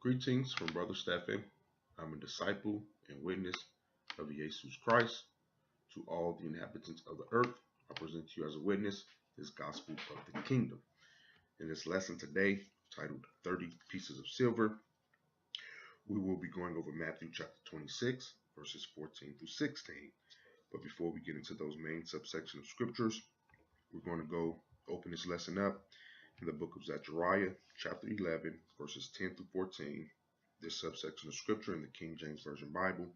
Greetings from Brother Stephen. I'm a disciple and witness of Jesus Christ. To all the inhabitants of the earth, I present to you as a witness this gospel of the kingdom. In this lesson today, titled 30 Pieces of Silver, we will be going over Matthew chapter 26, verses 14 through 16. But before we get into those main subsections of scriptures, we're going to go open this lesson up in the book of Zechariah, chapter 11, verses 10 through 14. This subsection of scripture in the King James Version Bible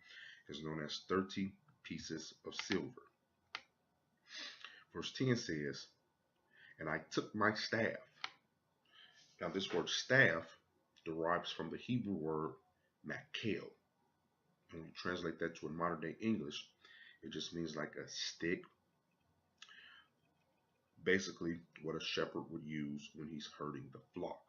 is known as 30 pieces of silver. Verse 10 says, "And I took my staff." Now this word staff derives from the Hebrew word makel. When you translate that to a modern day English, it just means like a stick. Basically what a shepherd would use when he's herding the flock.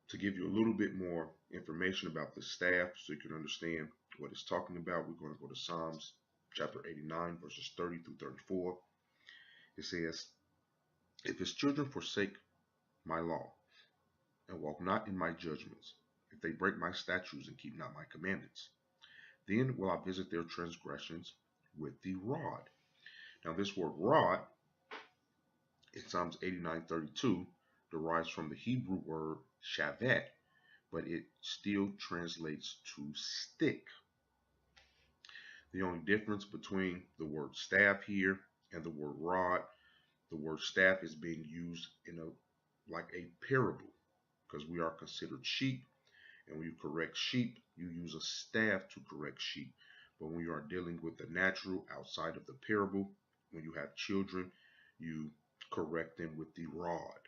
To give you a little bit more information about the staff so you can understand what it's talking about, we're going to go to Psalms chapter 89, verses 30 through 34. It says, "If his children forsake my law and walk not in my judgments, if they break my statutes and keep not my commandments, then will I visit their transgressions with the rod." Now this word rod in Psalms 89:32 derives from the Hebrew word shavet, but it still translates to stick. The only difference between the word staff here and the word rod, the word staff is being used in like a parable, because we are considered sheep, and when you correct sheep, you use a staff to correct sheep. But when you are dealing with the natural outside of the parable, when you have children, you correct them with the rod.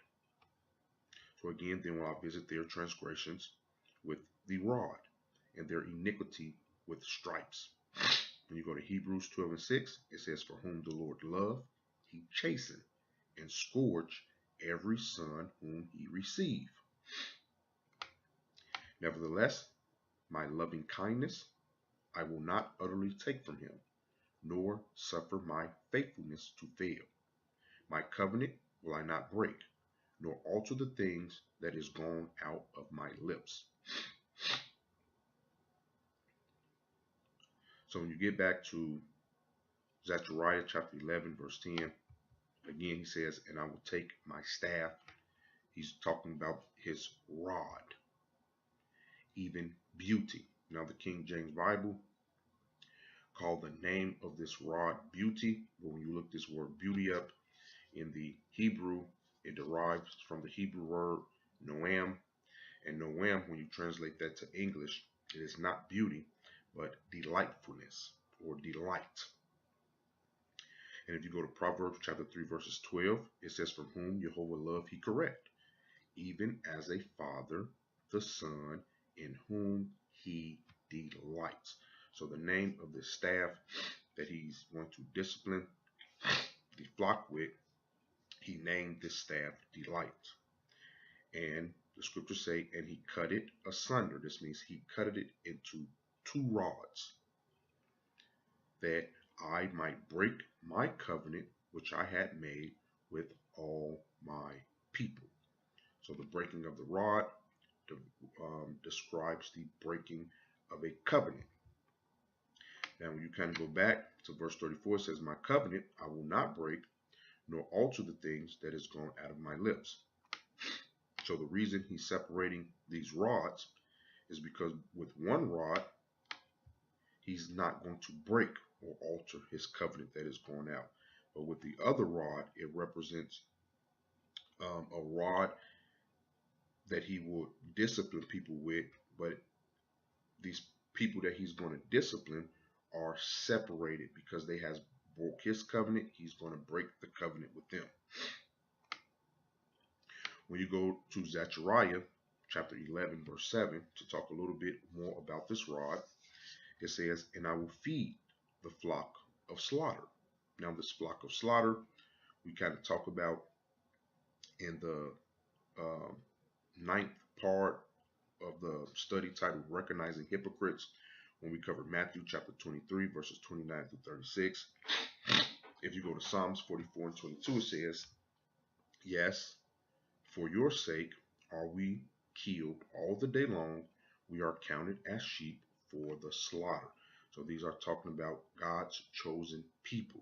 So again, then will I visit their transgressions with the rod, and their iniquity with stripes. When you go to Hebrews 12:6, it says, "For whom the Lord loved, he chastened, and scourged every son whom he received. Nevertheless, my loving kindness I will not utterly take from him, nor suffer my faithfulness to fail. My covenant will I not break, nor alter the things that is gone out of my lips." So when you get back to Zechariah chapter 11, verse 10, again he says, "And I will take my staff." He's talking about his rod, even beauty. Now the King James Bible called the name of this rod beauty, but when you look this word beauty up in the Hebrew, it derives from the Hebrew word noam. And noam, when you translate that to English, it is not beauty, but delightfulness or delight. And if you go to Proverbs chapter 3, verses 12, it says, "From whom Jehovah loved, he correct, even as a father the son in whom he delights." So the name of the staff that he's going to discipline the flock with, he named this staff Delight. And the scriptures say, "And he cut it asunder." This means he cut it into two rods, "that I might break my covenant which I had made with all my people." So the breaking of the rod describes the breaking of a covenant. Now when you kind of go back to verse 34, it says, "My covenant I will not break, nor alter the things that is gone out of my lips." So the reason he's separating these rods is because with one rod, he's not going to break or alter his covenant that is going out. But with the other rod, it represents a rod that he will discipline people with, but these people that he's going to discipline are separated because they has broke his covenant. He's going to break the covenant with them. When you go to Zechariah chapter 11, verse 7, to talk a little bit more about this rod, it says, "And I will feed the flock of slaughter." Now this flock of slaughter, we kind of talk about in the ninth part of the study titled "Recognizing Hypocrites," when we covered Matthew chapter 23, verses 29 through 36. If you go to Psalms 44 and 22, it says, "Yes, for your sake are we killed all the day long. We are counted as sheep for the slaughter. So these are talking about God's chosen people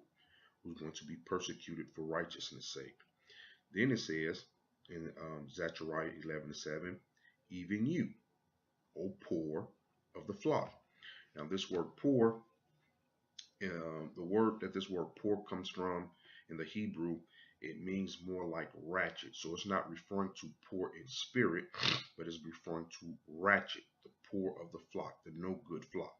who's going to be persecuted for righteousness' sake. Then it says in Zechariah 11:7, even you, O poor of the flock. Now this word poor, the word that this word poor comes from in the Hebrew, it means more like ratchet. So it's not referring to poor in spirit, but it's referring to ratchet, the poor of the flock, the no good flock.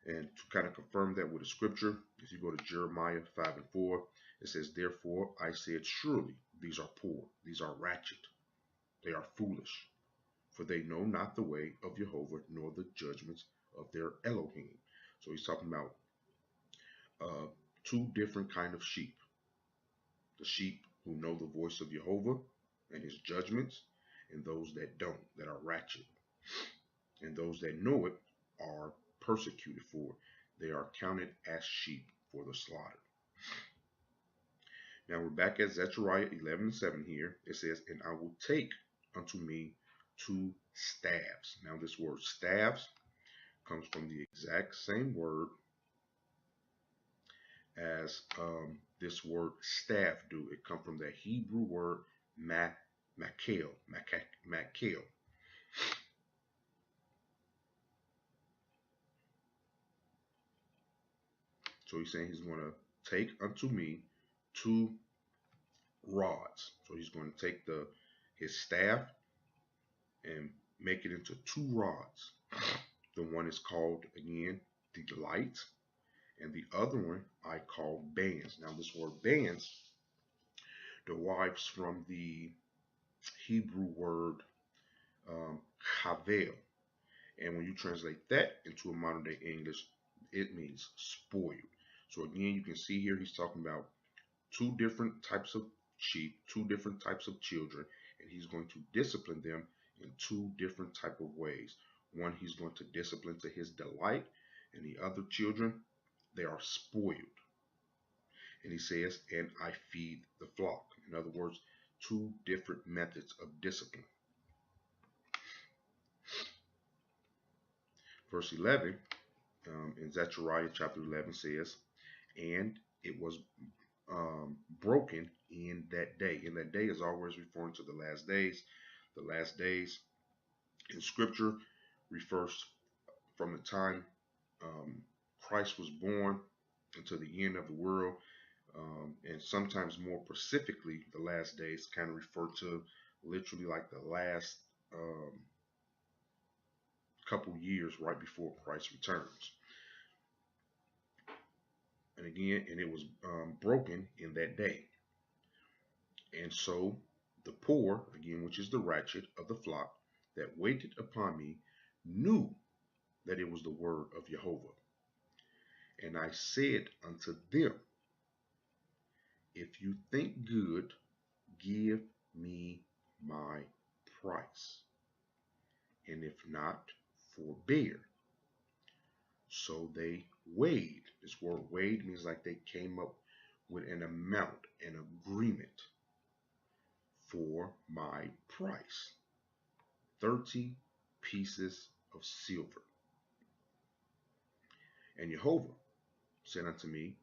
And to kind of confirm that with the scripture, if you go to Jeremiah 5:4, it says, therefore I said, surely these are poor, these are ratchet, they are foolish, for they know not the way of Jehovah, nor the judgments of their Elohim. So he's talking about two different kind of sheep. The sheep who know the voice of Jehovah and his judgments, and those that don't, that are ratchet. And those that know it are persecuted for it. They are counted as sheep for the slaughter. Now we're back at Zechariah 11:7 here. It says, and I will take unto me two staffs. Now this word staffs comes from the exact same word as this word staff do. It comes from the Hebrew word makel. So he's saying he's going to take unto me two rods. So he's going to take his staff and make it into two rods. The one is called, again, delight, and the other one I call bands. Now this word bands derives from the Hebrew word havel, and when you translate that into a modern day English, it means spoiled. So again, you can see here he's talking about two different types of sheep, two different types of children, and he's going to discipline them in two different type of ways. One, he's going to discipline to his delight, and the other children, they are spoiled. And he says, and I feed the flock. In other words, two different methods of discipline. Verse 11 in Zechariah chapter 11 says, and it was broken in that day. And that day is always referring to the last days. The last days in scripture refers from the time Christ was born until the end of the world. And sometimes more specifically, the last days kind of refer to literally like the last couple years right before Christ returns. And again, and it was broken in that day. And so the poor, again, which is the ratchet of the flock that waited upon me, knew that it was the word of Jehovah. And I said unto them, if you think good, give me my price, and if not, forbear. So they weighed. This word weighed means like they came up with an amount, an agreement for my price. 30 pieces of silver. And Jehovah said unto me,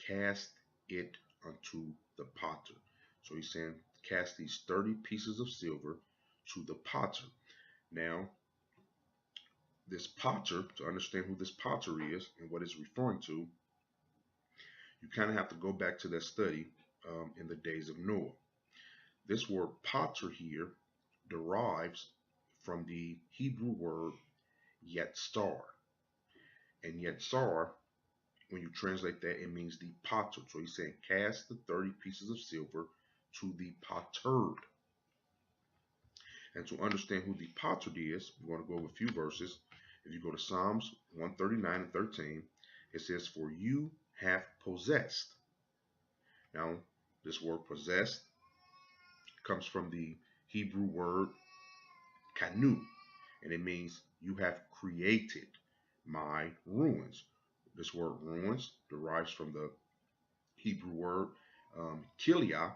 cast it unto the potter. So he's saying, cast these 30 pieces of silver to the potter. Now, this potter, to understand who this potter is and what it's referring to, you kind of have to go back to that study in the days of Noah. This word potter here derives from the Hebrew word yetzar. And yetzar, when you translate that, it means the potter. So he's saying, cast the 30 pieces of silver to the pottered. And to understand who the pottered is, we're going to go over a few verses. If you go to Psalms 139 and 13, it says, for you have possessed. Now, this word possessed comes from the Hebrew word kanu, and it means you have created my ruins. This word ruins derives from the Hebrew word kilia,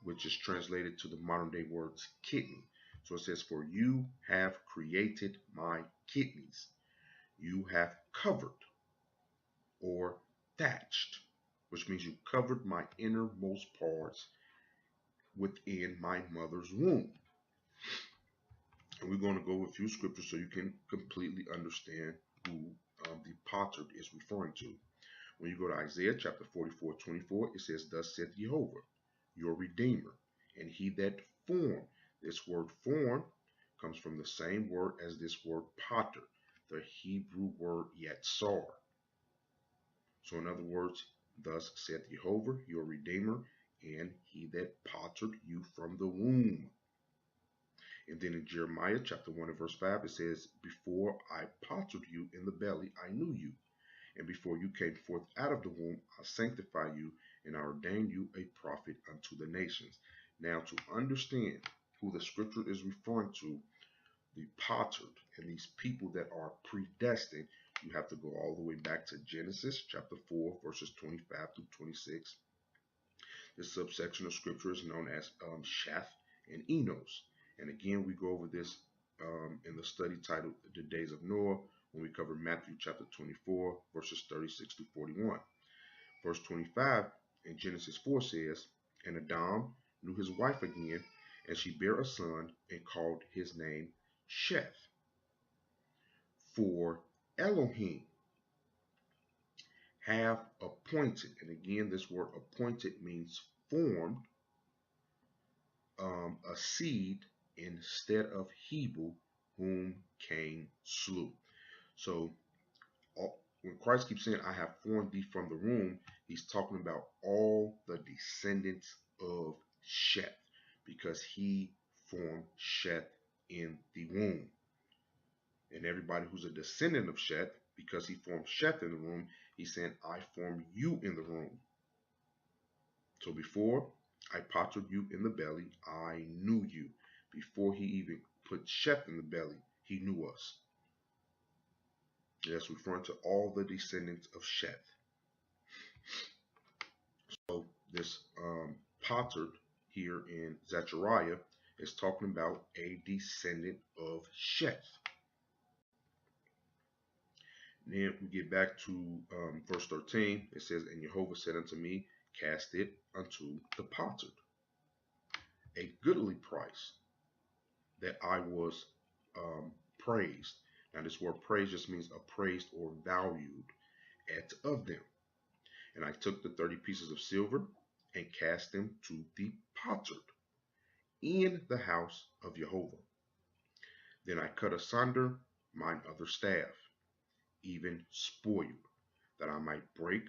which is translated to the modern day words kidney. So it says, for you have created my kidneys. You have covered or thatched, which means you covered my innermost parts within my mother's womb. And we're going to go with a few scriptures so you can completely understand who the pottered is referring to. When you go to Isaiah chapter 44:24, it says, thus saith Jehovah, your Redeemer, and he that formed. This word form comes from the same word as this word potter, the Hebrew word yatsar. So in other words, thus saith Jehovah, your Redeemer, and he that pottered you from the womb. And then in Jeremiah chapter 1 and verse 5, it says, before I pottered you in the belly, I knew you. And before you came forth out of the womb, I sanctify you, and I ordain you a prophet unto the nations. Now, to understand who the scripture is referring to, the pottered and these people that are predestined, you have to go all the way back to Genesis chapter 4, verses 25 through 26. This subsection of scripture is known as Shath and Enos. And again, we go over this in the study titled The Days of Noah, when we cover Matthew chapter 24, verses 36 to 41. Verse 25 in Genesis 4 says, and Adam knew his wife again, and she bare a son, and called his name Sheth. For Elohim have appointed, and again, this word appointed means formed, a seed instead of Hebel, whom Cain slew. So when Christ keeps saying, I have formed thee from the womb, he's talking about all the descendants of Sheth, because he formed Sheth in the womb. And everybody who's a descendant of Sheth, because he formed Sheth in the womb, he's saying, I formed you in the womb. So before I pottered you in the belly, I knew you. Before he even put Sheth in the belly, he knew us. That's referring to all the descendants of Sheth. So this pottered here in Zechariah is talking about a descendant of Sheth. Then we get back to verse 13. It says, and Jehovah said unto me, cast it unto the pottered, a goodly price, that I was praised. Now this word praise just means appraised or valued at of them. And I took the 30 pieces of silver and cast them to the pottered in the house of Jehovah. Then I cut asunder mine other staff, even spoiled, that I might break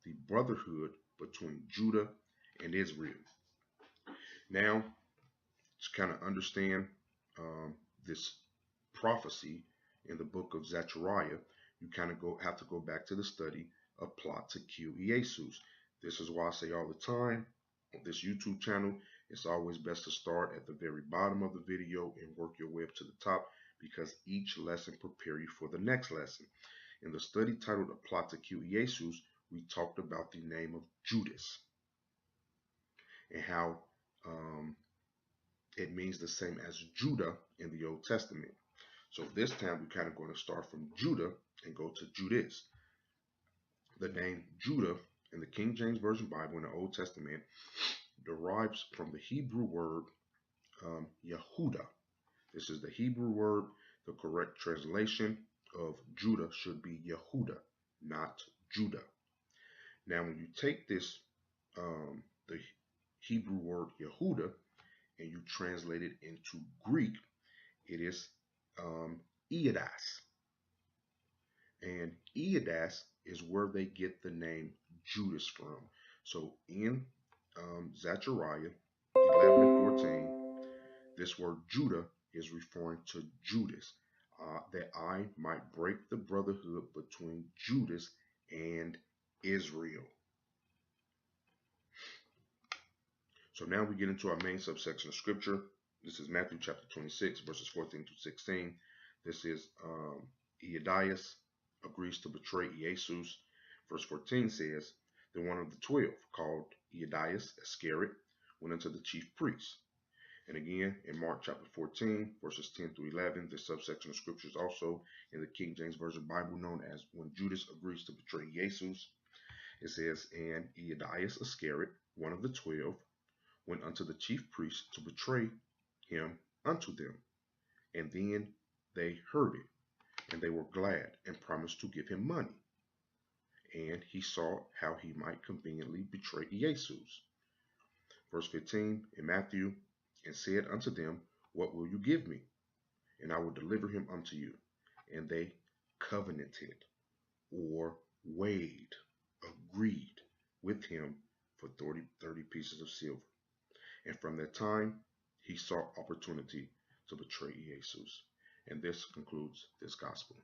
the brotherhood between Judah and Israel. Now, to kind of understand this prophecy in the book of Zechariah, you kind of have to go back to the study of plot to kill Jesus. This is why I say all the time on this YouTube channel, it's always best to start at the very bottom of the video and work your way up to the top, because each lesson prepare you for the next lesson. In the study titled A Plot to Kill Jesus, we talked about the name of Judas and how it means the same as Judah in the Old Testament. So this time we're kind of going to start from Judah and go to Judas. The name Judah in the King James Version Bible in the Old Testament derives from the Hebrew word Yehudah. This is the Hebrew word. The correct translation of Judah should be Yehudah, not Judah. Now, when you take this, the Hebrew word Yehudah, and you translate it into Greek, it is Eodas. And Eodas is where they get the name Judas from. So in Zechariah 11 and 14, this word Judah is referring to Judas, that I might break the brotherhood between Judas and Israel. So now we get into our main subsection of scripture. This is Matthew chapter 26, verses 14 to 16. This is Eodias agrees to betray Jesus. Verse 14 says, then one of the 12, called Eodias Iscariot, went unto the chief priests And again, in Mark chapter 14, verses 10 through 11, this subsection of scriptures also in the King James Version Bible known as when Judas agrees to betray Jesus. It says, and Euodias Iscariot, one of the 12, went unto the chief priests to betray him unto them. And then they heard it, and they were glad, and promised to give him money. And he sought how he might conveniently betray Jesus. Verse 15 in Matthew, and said unto them, what will you give me? And I will deliver him unto you. And they covenanted, or weighed, agreed with him for 30 pieces of silver. And from that time, he sought opportunity to betray Jesus. And this concludes this gospel.